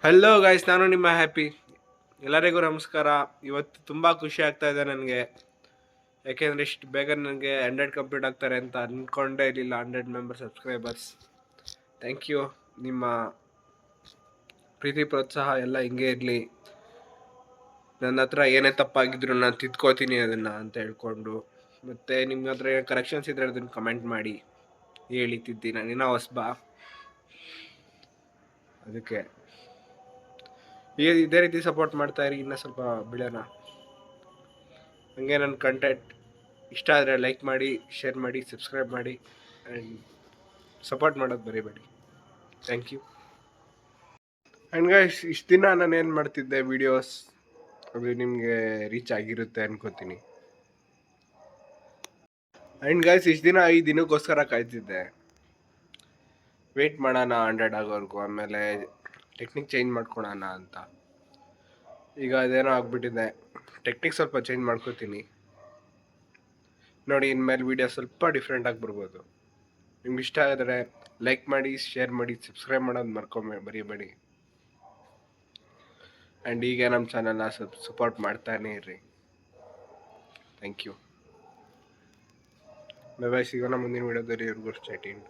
Hello guys, ನಾನು ನಿಮ್ಮ happy. ಎಲ್ಲರಿಗೂ ನಮಸ್ಕಾರ. ಇವತ್ತು ತುಂಬ ಖುಷಿ ಆಗ್ತಾ ಇದೆ ನನಗೆ. ಯಾಕೆಂದರೆ ಇಷ್ಟು ಬೇಗ ನನಗೆ 100 ಕಂಪ್ಲೀಟ್ ಆಗ್ತಾರೆ ಅಂತ ಅಂದ್ಕೊಂಡೇ ಇರಲಿಲ್ಲ. 100 ಸಬ್ಸ್ಕ್ರೈಬರ್ಸ್. Thank you. ನಿಮ್ಮ ಪ್ರೀತಿ ಪ್ರೋತ್ಸಾಹ ಎಲ್ಲ ಹಿಂಗೆ ಇರಲಿ. ನನ್ನ ಹತ್ರ ಏನೇ ತಪ್ಪಾಗಿದ್ರು ನಾನು ತಿದ್ಕೋತೀನಿ ಅದನ್ನು ಅಂತ ಹೇಳ್ಕೊಂಡು. ಮತ್ತು ನಿಮ್ಮ ಹತ್ರ ಕರೆಕ್ಷನ್ಸ್ ಇದ್ದರೆ ಅದನ್ನು ಕಮೆಂಟ್ ಮಾಡಿ ಹೇಳಿ ತಿದ್ದಿ. ನಾನಿನ್ನೂ ಹೊಸಬಾ, ಅದಕ್ಕೆ ಇದೇ ರೀತಿ ಸಪೋರ್ಟ್ ಮಾಡ್ತಾ ಇರಿ. ಇನ್ನೂ ಸ್ವಲ್ಪ ಬಿಡೋಣ. ಹಂಗೆ ನನ್ನ ಕಂಟೆಂಟ್ ಇಷ್ಟ ಆದರೆ ಲೈಕ್ ಮಾಡಿ, ಶೇರ್ ಮಾಡಿ, ಸಬ್ಸ್ಕ್ರೈಬ್ ಮಾಡಿ ಆ್ಯಂಡ್ ಸಪೋರ್ಟ್ ಮಾಡೋದು ಬರೀಬೇಡಿ. Thank you. ಆ್ಯಂಡ್ ಗೈಸ್, ಇಷ್ಟು ದಿನ ನಾನು ಏನು ಮಾಡ್ತಿದ್ದೆ ವೀಡಿಯೋಸ್, ಅದು ನಿಮಗೆ ರೀಚ್ ಆಗಿರುತ್ತೆ ಅನ್ಕೋತೀನಿ. ಆ್ಯಂಡ್ ಗೈಸ್, ಇಷ್ಟು ದಿನ ಈ ದಿನಕ್ಕೋಸ್ಕರ ಕಾಯ್ತಿದ್ದೆ. ವೆಯ್ಟ್ ಮಾಡೋಣ 100 ಆಗೋವರೆಗೂ, ಆಮೇಲೆ ಟೆಕ್ನಿಕ್ ಚೇಂಜ್ ಮಾಡ್ಕೊಳೋಣ ಅಂತ. ಈಗ ಅದೇನೋ ಆಗ್ಬಿಟ್ಟಿದೆ. ಟೆಕ್ನಿಕ್ ಸ್ವಲ್ಪ ಚೇಂಜ್ ಮಾಡ್ಕೋತೀನಿ ನೋಡಿ. ಇನ್ಮೇಲೆ ವೀಡಿಯೋ ಸ್ವಲ್ಪ ಡಿಫ್ರೆಂಟಾಗಿ ಬರ್ಬೋದು. ನಿಮ್ಗೆ ಇಷ್ಟ ಆಗಿದ್ರೆ ಲೈಕ್ ಮಾಡಿ, ಶೇರ್ ಮಾಡಿ, ಸಬ್ಸ್ಕ್ರೈಬ್ ಮಾಡೋದು ಬರೀಬೇಡಿ. ಆ್ಯಂಡ್ ಈಗ ನಮ್ಮ ಚಾನಲ್ನ ಸಪೋರ್ಟ್ ಮಾಡ್ತಾನೆ ಇರ್ರಿ. Thank you. Bye bye. ಸಿಗೋಣ ಮುಂದಿನ ವೀಡಿಯೋದಲ್ಲಿ. ಇವ್ರಿಗೂ ಸ್ಟೇ ಟ್ಯೂನ್ಡ್.